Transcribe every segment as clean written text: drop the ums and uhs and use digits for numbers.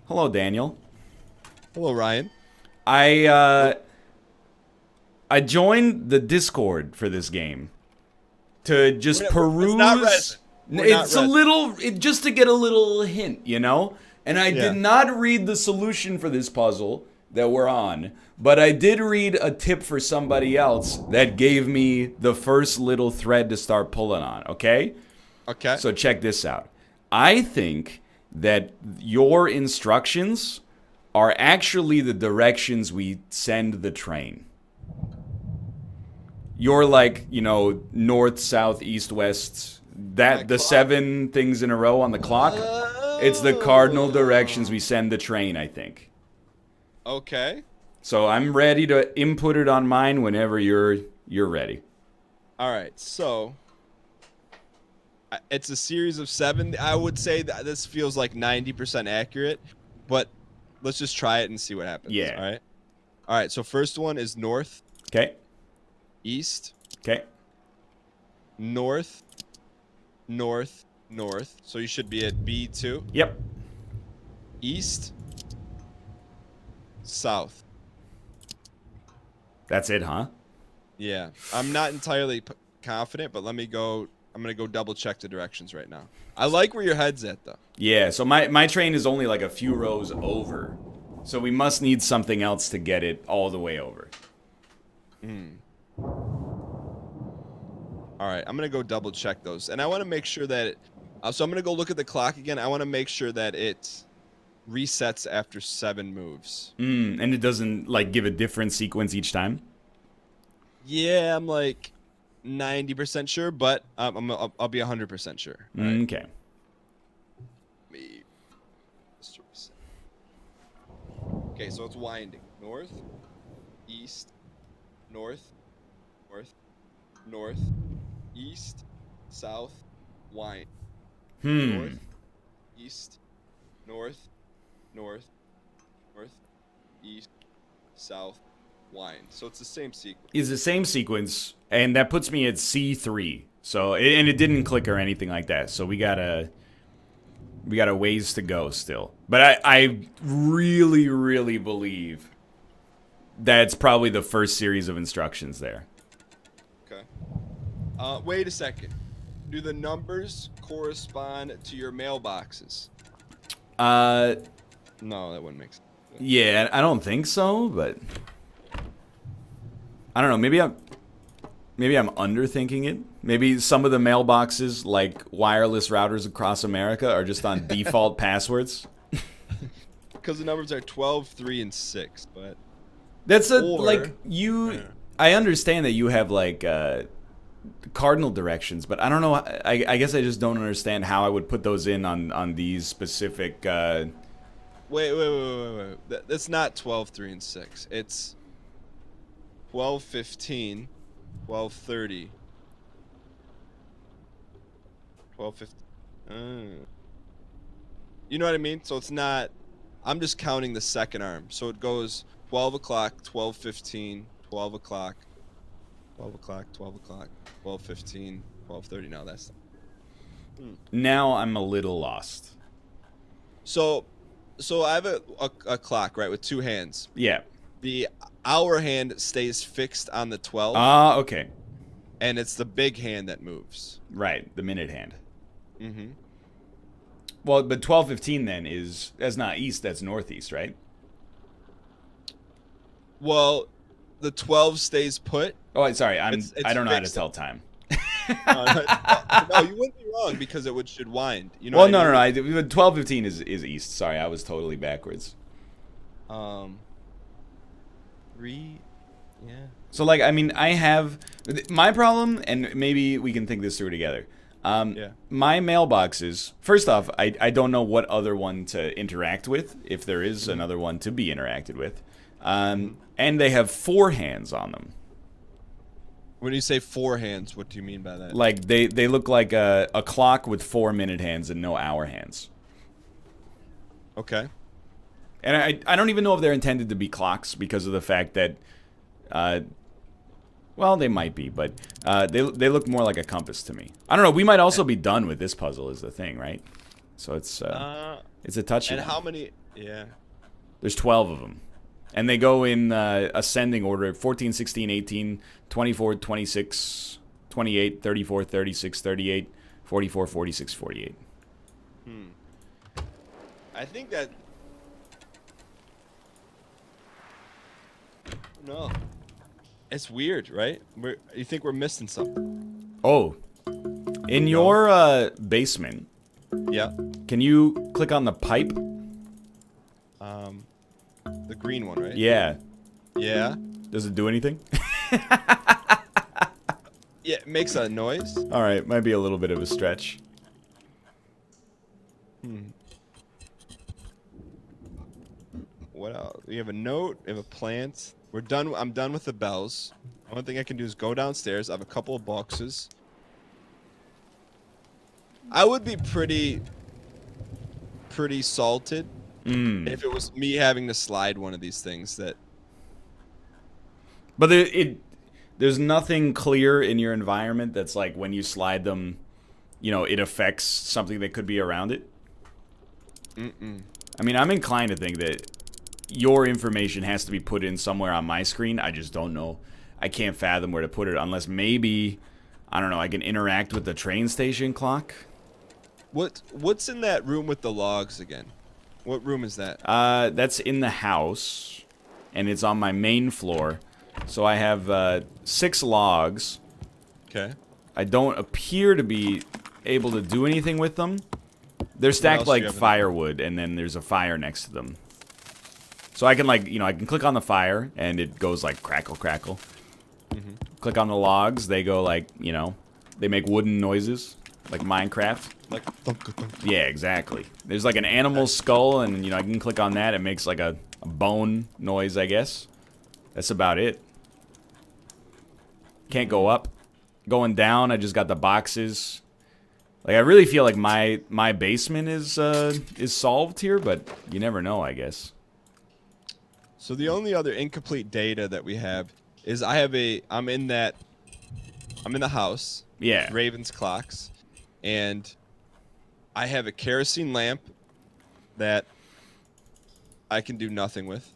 Hello, Daniel. Hello, Ryan. I I joined the Discord for this game to just It's not peruse. resin. We're not It's a resin. little, just to get a little hint, you know. And I did Yeah. not read the solution for this puzzle that we're on, but I did read a tip for somebody else that gave me the first little thread to start pulling on. Okay. Okay. So check this out. I think that your instructions are actually the directions we send the train. You're like, north, south, east, west. My The clock. 7 things in a row on the clock. It's the cardinal directions we send the train, I think. Okay. So I'm ready to input it on mine whenever you're ready. All right. So it's a series of 7. I would say that this feels like 90% accurate, but let's just try it and see what happens. Yeah. All right. All right. So first one is north, Okay. east, Okay. north, north, north. So you should be at B2. Yep. East, south. That's it, huh? Yeah. I'm not entirely confident, but let me go. I'm going to go double check the directions right now. I like where your head's at, though. Yeah, so my train is only like a few rows over. So we must need something else to get it all the way over. All right. I'm going to go double check those. And I want to make sure that so I'm going to go look at the clock again. I want to make sure that it resets after 7 moves. And it doesn't like give a different sequence each time? Yeah, I'm like 90% sure, but I'll be 100% sure. All right. Okay. Okay, so it's winding. North, east, north, north, north, east, south, wind. North, east, north, north, north, east, south, wind. So it's the same sequence. It's the same sequence, and that puts me at C3. So, and it didn't click or anything like that. So we got a ways to go still. But I really, really believe that's probably the first series of instructions there. Okay. Wait a second. Do the numbers correspond to your mailboxes? No, that wouldn't make sense. Yeah, I don't think so, but I don't know. Maybe I'm underthinking it. Maybe some of the mailboxes, like wireless routers across America, are just on default passwords. Because the numbers are 12, 3, and 6, but That's Or- Yeah. I understand that you have like cardinal directions, but I don't know. I guess I just don't understand how I would put those in on these specific. Wait. That's not 12, 3, and 6. It's 12, 15, 12, 30, 12, 15. You know what I mean? So it's not. I'm just counting the second arm. So it goes 12 o'clock, 12, 15, 12 o'clock, 12 o'clock, 12 o'clock, 12, 15, 12, 30. Now that's. Now I'm a little lost. So I have a clock, right, with 2 hands. Yeah. The hour hand stays fixed on the 12, Okay. and it's the big hand that moves. Right. The minute hand. Mm-hmm. Well, but 12:15 then that's not east. That's northeast, right? Well, the 12 stays put. Oh, sorry. I don't know how to fixed. tell time. No, you wouldn't be wrong because it should wind. You know. Well, what no. I mean? 12:15 is east. Sorry, I was totally backwards. 3. Yeah. So, like, I mean, I have my problem, and maybe we can think this through together. Yeah. My mailboxes. First off, I don't know what other one to interact with, if there is another one to be interacted with. And they have 4 hands on them. When you say 4 hands, what do you mean by that? Like they look like a clock with 4 minute hands and no hour hands. Okay. And I don't even know if they're intended to be clocks because of the fact that, well, they might be, but they look more like a compass to me. I don't know. We might also be done with this puzzle, is the thing, right? So it's a touchy And one. how many? Yeah. There's 12 of them. And they go in ascending order: 14, 16, 18, 24, 26, 28, 34, 36, 38, 44, 46, 48. I think that... No. It's weird, right? You think we're missing something? Oh. In your basement, Yeah. can you click on the pipe? The green one, right? Yeah. Yeah. Does it do anything? Yeah, it makes a noise. All right, might be a little bit of a stretch. What else? We have a note. We have a plant. We're done. I'm done with the bells. The only thing I can do is go downstairs. I have a couple of boxes. I would be pretty salted if it was me having to slide one of these things that... But there's nothing clear in your environment that's like when you slide them, you know, it affects something that could be around it. I mean, I'm inclined to think that your information has to be put in somewhere on my screen. I just don't know. I can't fathom where to put it unless maybe, I don't know, I can interact with the train station clock. What's in that room with the logs again? What room is that? That's in the house, and it's on my main floor. So I have 6 logs. Okay. I don't appear to be able to do anything with them. They're stacked else do you like have in firewood, and then there's a fire next to them. So I can, like, you know, I can click on the fire, and it goes like crackle, crackle. Click on the logs, they go like, you know, they make wooden noises, like Minecraft. Like thunk, thunk. Yeah, exactly. There's like an animal skull, and, you know, I can click on that. It makes like a bone noise, I guess. That's about it. Can't go up. Going down, I just got the boxes. Like, I really feel like my basement is solved here, but you never know, I guess. So the only other incomplete data that we have is I'm in the house. Yeah. Raven's clocks, and I have a kerosene lamp that I can do nothing with.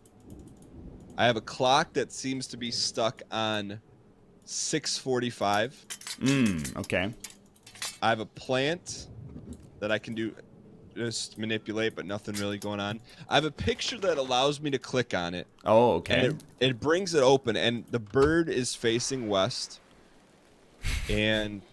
I have a clock that seems to be stuck on 6:45. Okay. I have a plant that I can do just manipulate, but nothing really going on. I have a picture that allows me to click on it. Oh, okay. And it brings it open, and the bird is facing west. And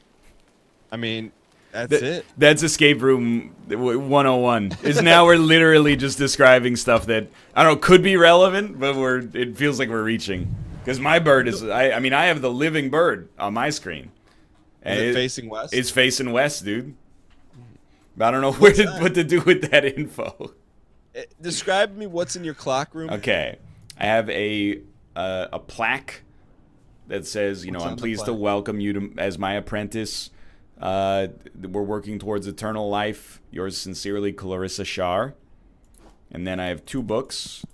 I mean, that's it. That's Escape Room 101. Is now we're literally just describing stuff that, I don't know, could be relevant, but it feels like we're reaching. Because my bird is, I mean, I have the living bird on my screen. Is it facing west? It's facing west, dude. But I don't know what to do with that info. Describe me what's in your clock room. Okay. I have a plaque that says, you know, I'm pleased to welcome you as my apprentice. We're working towards eternal life. Yours sincerely, Clarissa Shar. And then I have 2 books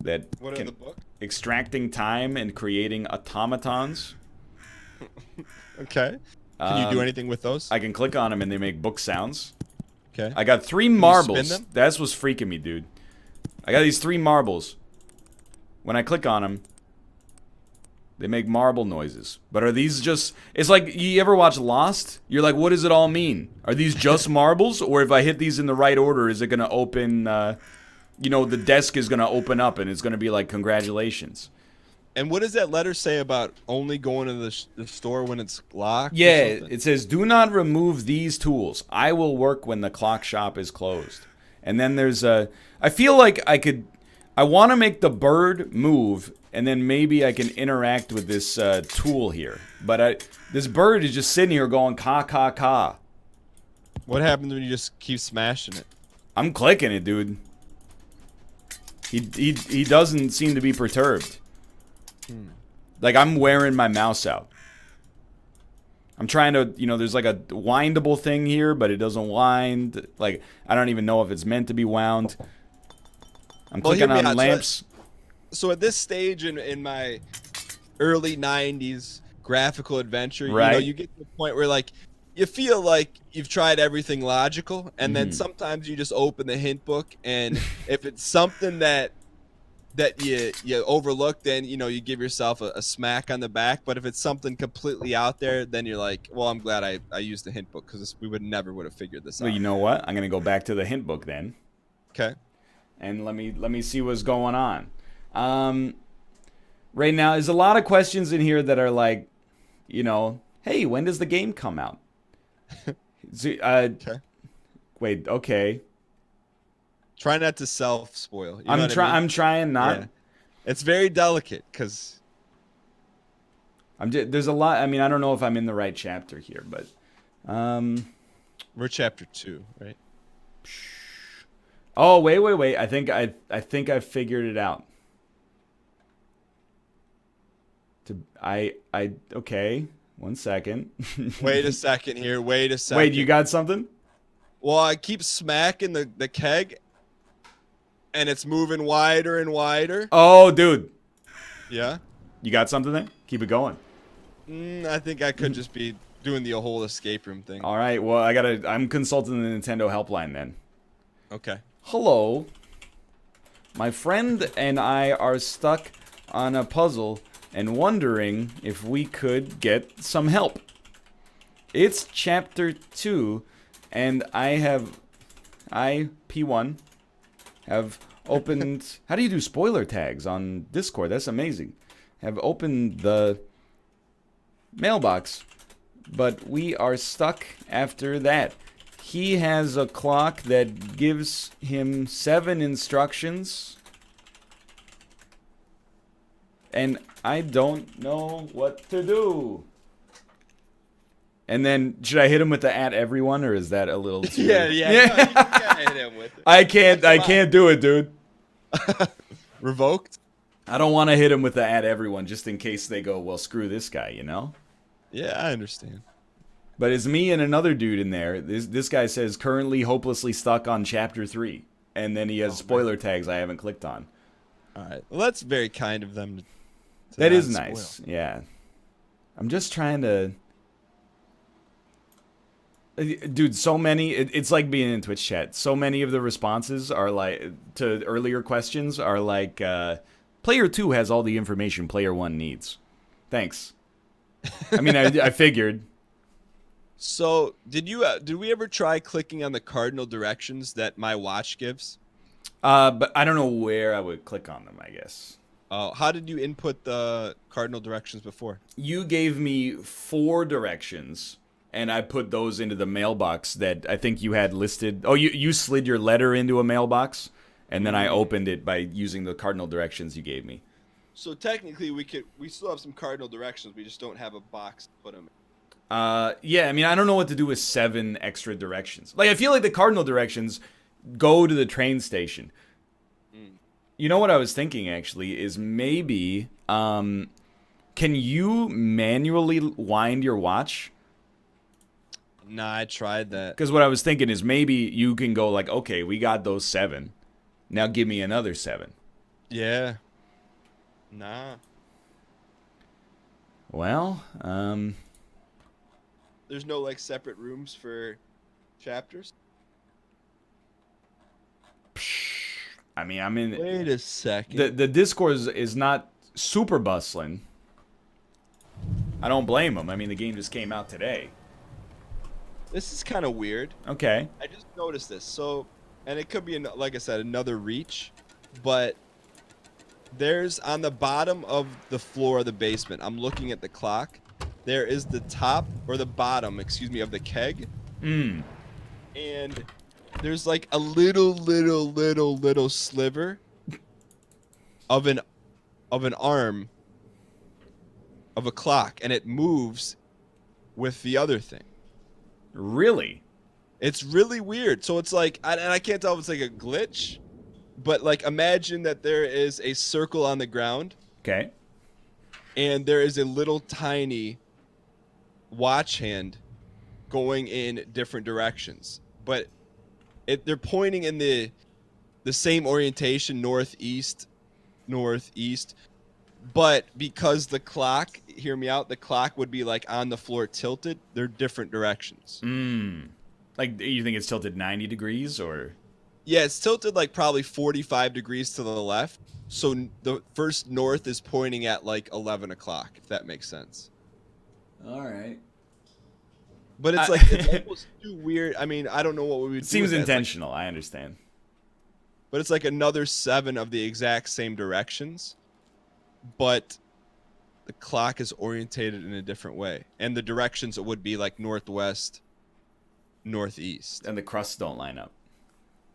that What are the books? Extracting Time and Creating Automatons. Okay. Can you do anything with those? I can click on them and they make book sounds. Okay. I got 3 marbles. That's what's freaking me, dude. I got these 3 marbles. When I click on them, they make marble noises. But are these just... It's like, you ever watch Lost? You're like, what does it all mean? Are these just marbles? Or if I hit these in the right order, is it going to open... you know, the desk is going to open up and it's going to be like, congratulations. And what does that letter say about only going to the store when it's locked? Yeah, it says, do not remove these tools. I will work when the clock shop is closed. And then there's a... I feel like I want to make the bird move, and then maybe I can interact with this tool here. But this bird is just sitting here going, ka, ka, ka. What happens when you just keep smashing it? I'm clicking it, dude. He doesn't seem to be perturbed. Like, I'm wearing my mouse out. I'm trying to, you know, there's like a windable thing here, but it doesn't wind. Like, I don't even know if it's meant to be wound. I'm clicking on lamps. So at this stage in my early 90s graphical adventure, right. You know, you get to the point where, like, you feel like you've tried everything logical, and then Mhm. sometimes you just open the hint book, and if it's something that you overlook, then you give yourself a smack on the back. But if it's something completely out there, then you're like, well, I'm glad I used the hint book, because we would have figured this Well, out. you know what? I'm gonna go back to the hint book then, Okay. and let me see what's going on. Um, right now, there's a lot of questions in here that are like, hey, when does the game come out? Okay. Wait, okay. Try not to self spoil. You know I'm what I mean? I'm trying not. Yeah. It's very delicate, because There's a lot. I mean, I don't know if I'm in the right chapter here, but um. we're chapter 2, right? Oh, wait. I think I figured it out. Okay. 1 second. Wait a second here. Wait a second. Wait, you got something? Well, I keep smacking the keg, and it's moving wider and wider. Oh, dude. Yeah. You got something there? Keep it going. I think I could just be doing the whole escape room thing. All right. Well, I'm consulting the Nintendo helpline then. Okay. Hello. My friend and I are stuck on a puzzle and wondering if we could get some help. It's chapter 2, and I, P1, have opened... How do you do spoiler tags on Discord? That's amazing. Have opened the mailbox, but we are stuck after that. He has a clock that gives him 7 instructions, and I don't know what to do. And then, should I hit him with the at everyone, or is that a little too... Yeah. No, you can't hit him with it. I can't do it, dude. Revoked? I don't want to hit him with the at everyone, just in case they go, well, screw this guy, Yeah, I understand. But it's me and another dude in there. This guy says currently hopelessly stuck on chapter 3, and then he has spoiler tags I haven't clicked on. All right. Well, that's very kind of them. That not is spoil. nice. Yeah. I'm just trying to... Dude, so many... It's like being in Twitch chat. So many of the responses are like... To earlier questions are like... Player 2 has all the information Player 1 needs. Thanks. I mean, I figured... So, did we ever try clicking on the cardinal directions that my watch gives? But I don't know where I would click on them, I guess. How did you input the cardinal directions before? You gave me 4 directions, and I put those into the mailbox that I think you had listed. Oh, you slid your letter into a mailbox, and then I opened it by using the cardinal directions you gave me. So technically, we still have some cardinal directions. We just don't have a box to put them in. Yeah, I mean, I don't know what to do with 7 extra directions. Like, I feel like the cardinal directions go to the train station. You know what I was thinking, actually, is maybe, can you manually wind your watch? Nah, I tried that. Because what I was thinking is maybe you can go like, okay, we got those 7. Now give me another 7. Yeah. Nah. Well, There's no, like, separate rooms for chapters? I mean, I'm in... Wait a second. The Discord is not super bustling. I don't blame them. I mean, the game just came out today. This is kind of weird. Okay. I just noticed this. So, and it could be, like I said, another reach, but there's on the bottom of the floor of the basement, I'm looking at the clock, there is the top, or the bottom, excuse me, of the keg. And there's like a little sliver of an arm of a clock, and it moves with the other thing. Really? It's really weird. So it's like, and I can't tell if it's like a glitch, but like imagine that there is a circle on the ground. Okay. And there is a little tiny watch hand going in different directions, but they're pointing in the same orientation, northeast, But because the clock, hear me out, the clock would be like on the floor tilted. They're different directions. Like, you think it's tilted 90 degrees or? Yeah, it's tilted like probably 45 degrees to the left. So the first north is pointing at like 11 o'clock, if that makes sense. All right. But it's like, it's almost too weird. I mean, I don't know what we would do. It seems with that. intentional. I understand. But it's like another 7 of the exact same directions. But the clock is orientated in a different way. And the directions it would be like northwest, northeast. And the crusts don't line up.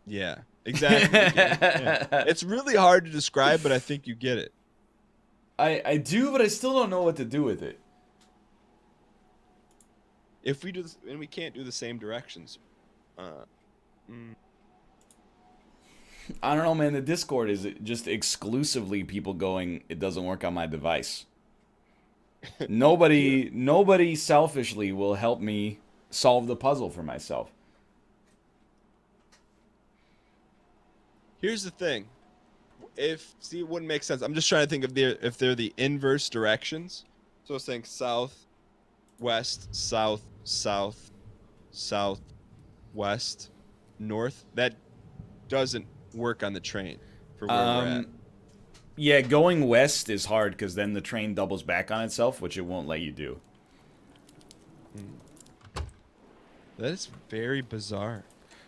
Yeah, exactly. Yeah. It's really hard to describe, but I think you get it. I do, but I still don't know what to do with it. If we do this, and we can't do the same directions. I don't know, man. The Discord is just exclusively people going, it doesn't work on my device. Nobody selfishly will help me solve the puzzle for myself. Here's the thing. It wouldn't make sense. I'm just trying to think if they're the inverse directions. So it's saying south, west, south, south, south, west, north. That doesn't work on the train for where we're at. Yeah, going west is hard because then the train doubles back on itself, which it won't let you do. That is very bizarre.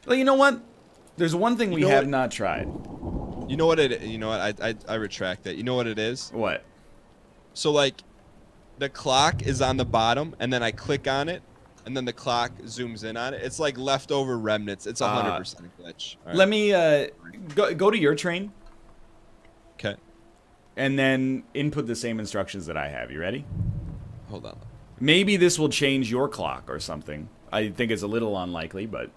Well, you know what? There's one thing we have not tried. You know what I retract that. You know what it is? What? So like the clock is on the bottom and then I click on it and then the clock zooms in on it. It's like leftover remnants. It's 100% a glitch. All right. Let me go to your train. Okay. And then input the same instructions that I have. You ready? Hold on. Maybe this will change your clock or something. I think it's a little unlikely, but...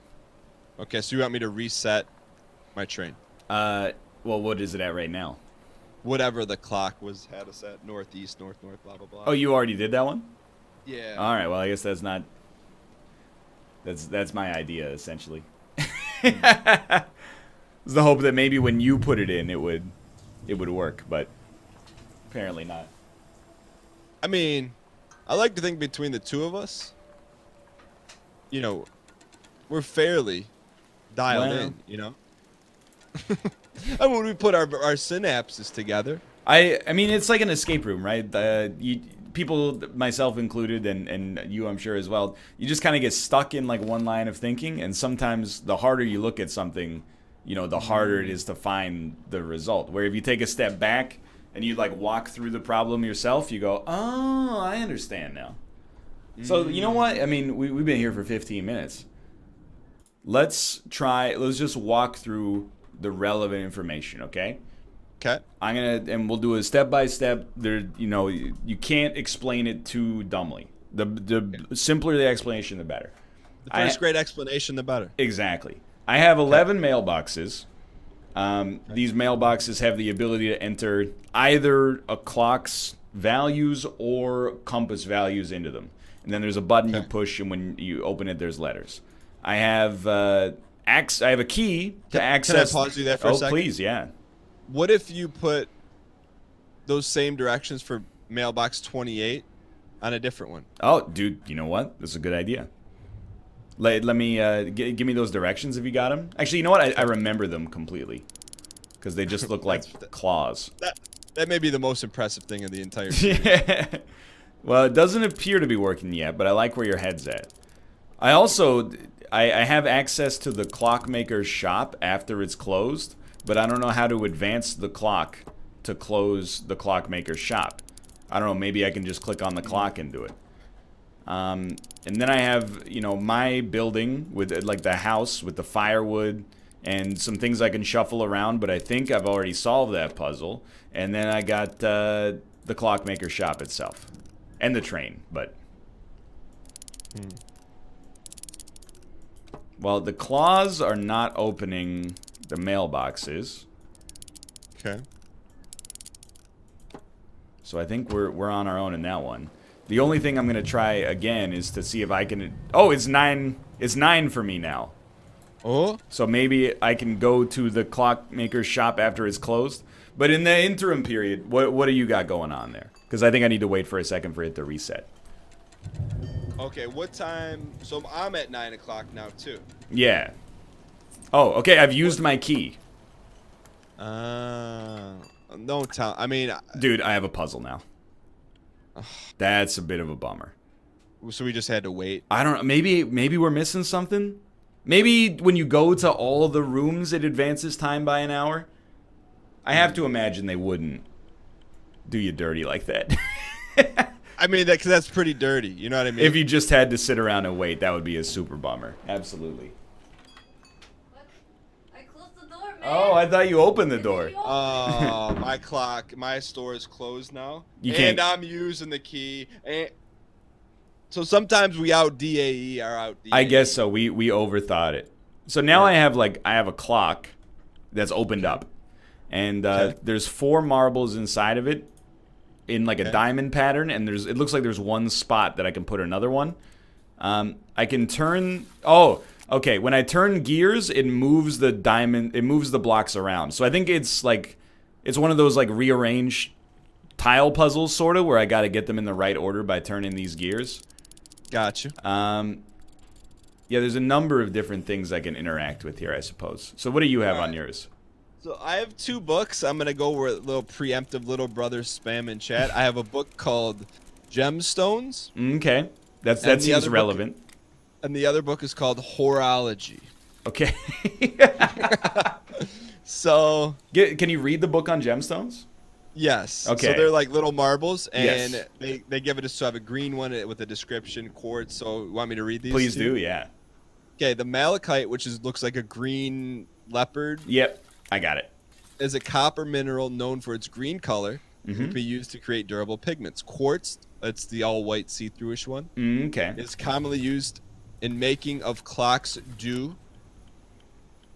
Okay, so you want me to reset my train? Well, what is it at right now? Whatever the clock had us at. Northeast, north, blah, blah, blah. Oh, you already did that one? Yeah. All right, well, I guess that's not... That's my idea, essentially. It's the hope that maybe when you put it in, it would work, but apparently not. I mean, I like to think between the two of us, you know, we're fairly dialed in, you know? I mean, when we put our synapses together. I mean, it's like an escape room, right? People, myself included, and you, I'm sure, as well, you just kind of get stuck in, like, one line of thinking, and sometimes the harder you look at something, you know, the harder it is to find the result. Where if you take a step back and you, like, walk through the problem yourself, you go, oh, I understand now. So, you know what? I mean, we've been here for 15 minutes. Let's just walk through the relevant information, okay? Okay. And we'll do a step-by-step. There, you know, you can't explain it too dumbly. The simpler the explanation, the better. The first great explanation, the better. Exactly. I have 11 mailboxes. These mailboxes have the ability to enter either a clock's values or compass values into them. And then there's a button you push, and when you open it, there's letters. I have I have a key to access. Can I pause you there for a second? Oh, please, yeah. What if you put those same directions for mailbox 28 on a different one? Oh, dude, you know what? That's a good idea. Let me give me those directions if you got them. Actually, you know what? I remember them completely because they just look like claws. That may be the most impressive thing in the entire series. Yeah. Well, it doesn't appear to be working yet, but I like where your head's at. I also I have access to the clockmaker's shop after it's closed, but I don't know how to advance the clock to close the clockmaker's shop. I don't know, maybe I can just click on the clock and do it. And then I have, you know, my building with, like, the house with the firewood and some things I can shuffle around, but I think I've already solved that puzzle. And then I got the clockmaker's shop itself. And the train, but... Well, the claws are not opening the mailboxes. Okay. So I think we're on our own in that one. The only thing I'm gonna try again is to see if I can. Oh, it's 9. It's 9 for me now. Oh. So maybe I can go to the clockmaker's shop after it's closed. But in the interim period, what do you got going on there? Because I think I need to wait for a second for it to reset. Okay, what time? So I'm at 9 o'clock now too. Yeah. Oh, okay. I've used my key. Don't tell. I mean, Dude, I have a puzzle now. That's a bit of a bummer. so we just had to wait. I don't know. Maybe we're missing something. Maybe when you go to all the rooms, it advances time by an hour. I have to imagine they wouldn't do you dirty like that. I mean, that's pretty dirty. You know what I mean? If you just had to sit around and wait, that would be a super bummer. Absolutely. What? I closed the door, man. Oh, I thought you opened the door. Oh, my store is closed now. You can't- And I'm using the key. And so sometimes we out DAE or out DAE. I guess so. We overthought it. So now I have a clock that's opened up, and there's 4 marbles inside of it in like a diamond pattern, and it looks like there's one spot that I can put another one. I can turn. Oh, okay. When I turn gears, it moves the diamond. It moves the blocks around. So I think it's one of those like rearranged tile puzzles, sort of, where I got to get them in the right order by turning these gears. Gotcha. Yeah, there's a number of different things I can interact with here, I suppose. So what do you have on yours? So I have 2 books. I'm gonna go with a little preemptive little brother spam in chat. I have a book called Gemstones, Okay, that And the seems other book- relevant. and the other book is called Horology. Okay. So Can you read the book on gemstones? yes. Okay. So they're like little marbles, and Yes. they give it so I have a green one with a description, quartz. So you want me to read these? Please to you? do, yeah. Okay, the malachite, which looks like a green leopard, Yep, I got it. is a copper mineral known for its green color. Mm-hmm. Can be used to create durable pigments. Quartz, it's the all-white see-throughish one, Okay. is commonly used in making of clocks due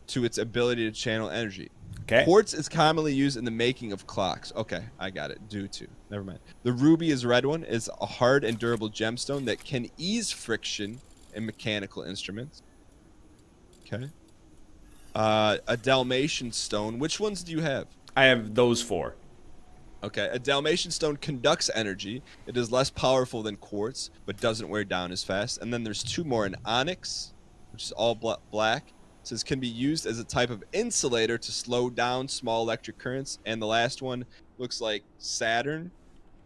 to its ability to channel energy. Okay. Quartz is commonly used in the making of clocks. Okay, I got it. Due to. Never mind. The ruby is red one. Is a hard and durable gemstone that can ease friction in mechanical instruments. Okay. A Dalmatian stone. Which ones do you have? I have those 4. Okay. A Dalmatian stone conducts energy. It is less powerful than quartz, but doesn't wear down as fast. And then there's 2 more. An onyx, which is all black. It says can be used as a type of insulator to slow down small electric currents. And the last one looks like Saturn,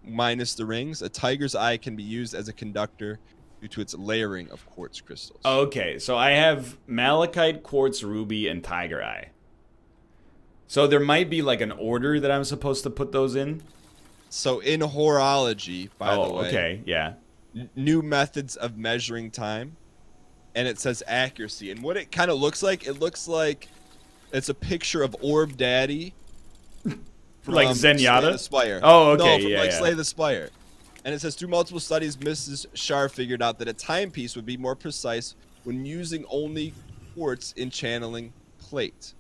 minus the rings. A tiger's eye can be used as a conductor due to its layering of quartz crystals. Okay, so I have malachite, quartz, ruby, and tiger eye. So there might be like an order that I'm supposed to put those in. So in horology, by the way, okay, yeah. New methods of measuring time, and it says accuracy. And what it kind of looks like, it's a picture of Orb Daddy from Like Zenyatta? Slay the Spire. Oh, okay, no, from yeah, like yeah. Slay the Spire. And it says through multiple studies, Mrs. Shar figured out that a timepiece would be more precise when using only quartz in channeling plate.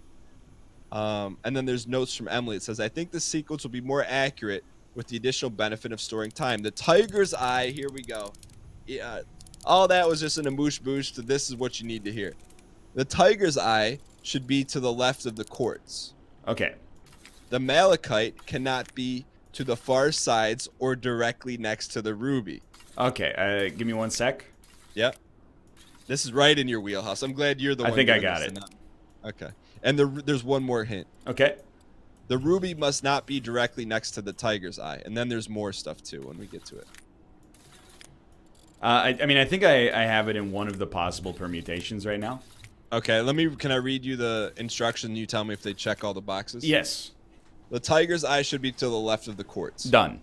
And then there's notes from Emily. It says, I think the sequence will be more accurate with the additional benefit of storing time. The tiger's eye, here we go. Yeah, all that was just an amoosh boosh to this is what you need to hear. The tiger's eye should be to the left of the quartz. Okay. The malachite cannot be to the far sides or directly next to the ruby. Okay, give me 1 sec. Yep. This is right in your wheelhouse. I'm glad you're the one. I think I doing got this it. and not- Okay. And there's one more hint. Okay. The ruby must not be directly next to the tiger's eye. And then there's more stuff too when we get to it. I mean, I think I have it in one of the possible permutations right now. Okay, can I read you the instruction and you tell me if they check all the boxes? Yes. The tiger's eye should be to the left of the quartz. Done.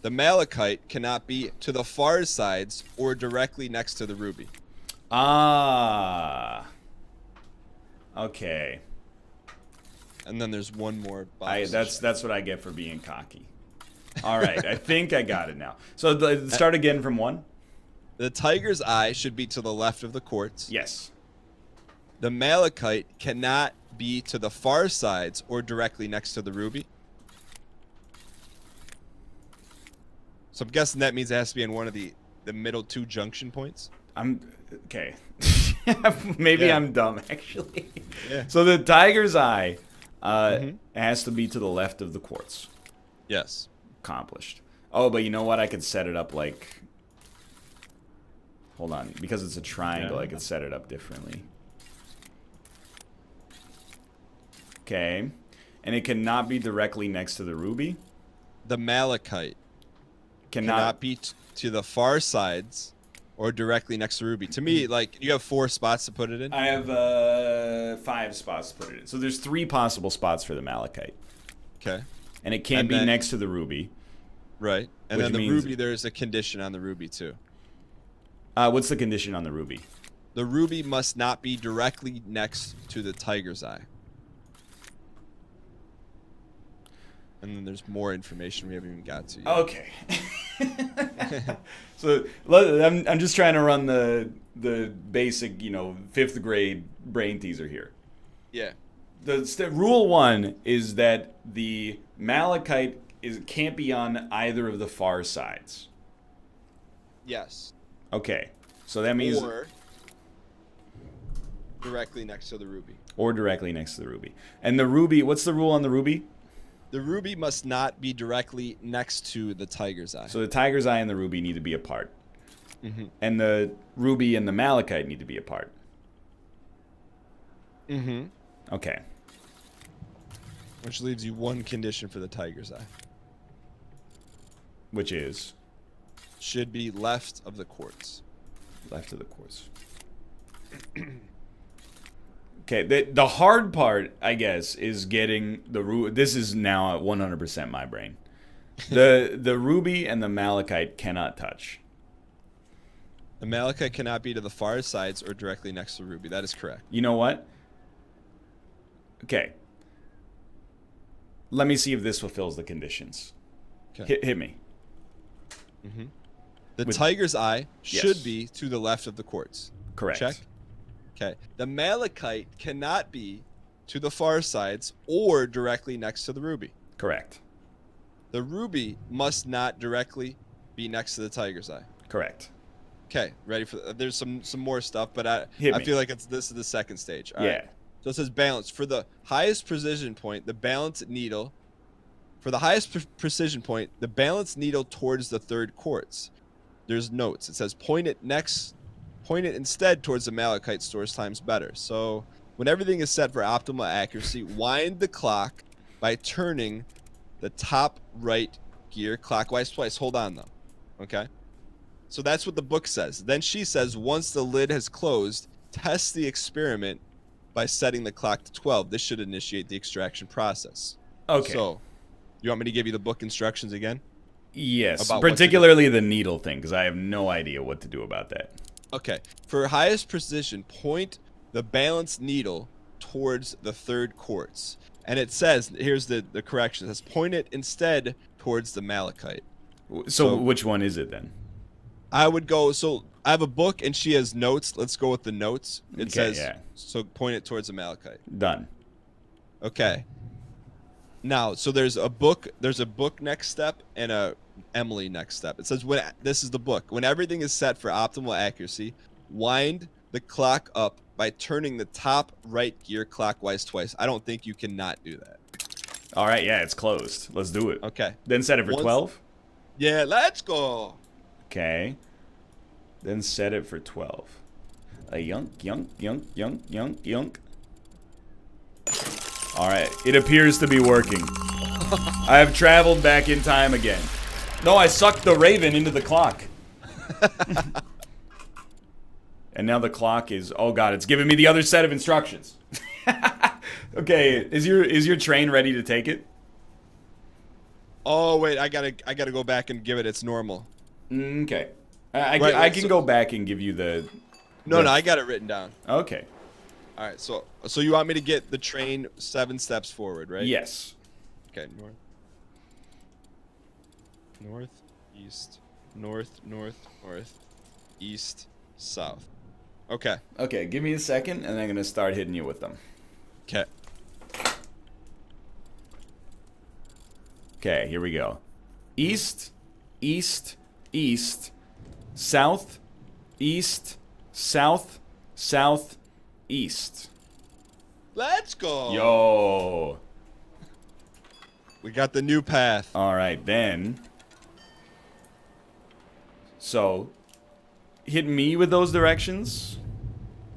The malachite cannot be to the far sides or directly next to the ruby. Ah. Okay. And then there's one more box. That's what I get for being cocky. All right, I think I got it now. So start again from 1. The tiger's eye should be to the left of the quartz. Yes. The malachite cannot be to the far sides or directly next to the ruby. So I'm guessing that means it has to be in one of the middle 2 junction points. Okay. Maybe Yeah. I'm dumb, actually. Yeah. So the tiger's eye has to be to the left of the quartz. Yes. Accomplished. Oh, but you know what? I could set it up like... Hold on. Because it's a triangle, Yeah. I could set it up differently. Okay. And it cannot be directly next to the ruby. The malachite Cannot be to the far sides or directly next to ruby. To me, like, you have 4 spots to put it in. I have 5 spots to put it in. So there's 3 possible spots for the malachite. Okay. And it can't And be then- next to the ruby. Right. And Which then the means- ruby, there's a condition on the ruby too. What's the condition on the ruby? The ruby must not be directly next to the tiger's eye. And then there's more information we haven't even got to yet. Okay. So I'm just trying to run the basic, 5th grade brain teaser here. Yeah. Rule 1 is that the malachite can't be on either of the far sides. Yes. Okay. So that means Or directly next to the ruby. or directly next to the ruby. And the ruby, what's the rule on the ruby? The ruby must not be directly next to the tiger's eye. So the tiger's eye and the ruby need to be apart. Mm-hmm. And the ruby and the malachite need to be apart. Mm-hmm. Okay. Which leaves you one condition for the tiger's eye. Which is Should be left of the quartz. left of the quartz. Okay, the hard part, I guess, is getting the ruby. This is now at 100% my brain. The ruby and the malachite cannot touch. The malachite cannot be to the far sides or directly next to the ruby. That is correct. You know what? Okay. Let me see if this fulfills the conditions. Okay. Hit me. The With- tiger's eye Yes. should be to the left of the quartz. Correct. Check. Okay. The malachite cannot be to the far sides or directly next to the ruby. Correct. The ruby must not directly be next to the tiger's eye. Correct. Okay, ready for there's some more stuff, but I Hit me. feel like this is the second stage. All Yeah. right. So it says balance for the highest precision point, the balance needle. For the highest precision point, the balance needle towards the third quartz. There's notes. It says point it instead towards the malachite stores times better. So when everything is set for optimal accuracy, wind the clock by turning the top right gear clockwise twice. Hold on though. Okay. So that's what the book says. Then she says once the lid has closed, test the experiment by setting the clock to 12. This should initiate the extraction process. Okay. So, you want me to give you the book instructions again? Yes. About what to do. Particularly the needle thing, because I have no idea what to do about that. Okay. For highest precision, point the balance needle towards the third quartz. And it says, here's the correction. It says point it instead towards the malachite. So which one is it then? I would go, so I have a book and she has notes. Let's go with the notes. It Okay, says, yeah. so point it towards the malachite. Done. Okay. Now, so there's a book next step and a Emily next step. It says this is the book. When everything is set for optimal accuracy, wind the clock up by turning the top right gear clockwise twice. I don't think you can not do that. All right, yeah, it's closed. Let's do it. Okay. Then set it for Once- 12. Yeah, let's go. Okay. Then set it for 12. A yunk, yunk, yunk, yunk, yunk, yunk. All right, it appears to be working. I have traveled back in time again. No, I sucked the raven into the clock. And now the clock is, oh god, it's giving me the other set of instructions. Okay, is your train ready to take it? Oh wait, I gotta go back and give it its normal. Okay. I Right, can so- go back and give you the... No, I got it written down. Okay. All right, so you want me to get the train 7 steps forward, right? Yes. Okay, north, east, north, east, south. Okay. Okay, give me a second, and I'm going to start hitting you with them. Okay. Okay, here we go. East, east, east, south, east, south, southeast. Let's go. Yo. We got the new path. All right, then. So, hit me with those directions.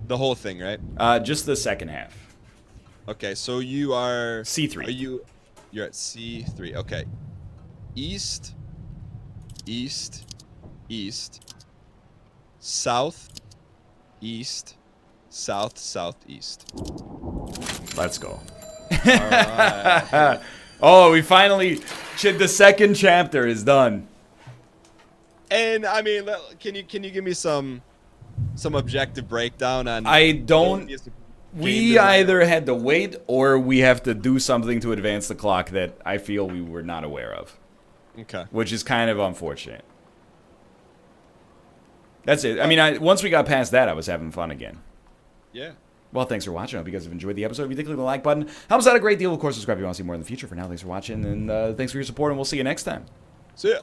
The whole thing, right? Just the second half. Okay, so you are C3. You're at C3. Okay. East, east, east, south, east, south, southeast. Let's go. All right. Oh, we finally... The second chapter is done. And I mean, can you give me some objective breakdown on? I don't... We either had to wait or we have to do something to advance the clock that I feel we were not aware of. Okay. Which is kind of unfortunate. That's it. I mean, once we got past that, I was having fun again. Yeah. Well, thanks for watching. I hope you guys have enjoyed the episode. If you think, click the like button. Helps out a great deal. Of course, subscribe if you want to see more in the future. For now, thanks for watching, and thanks for your support, and we'll see you next time. See ya.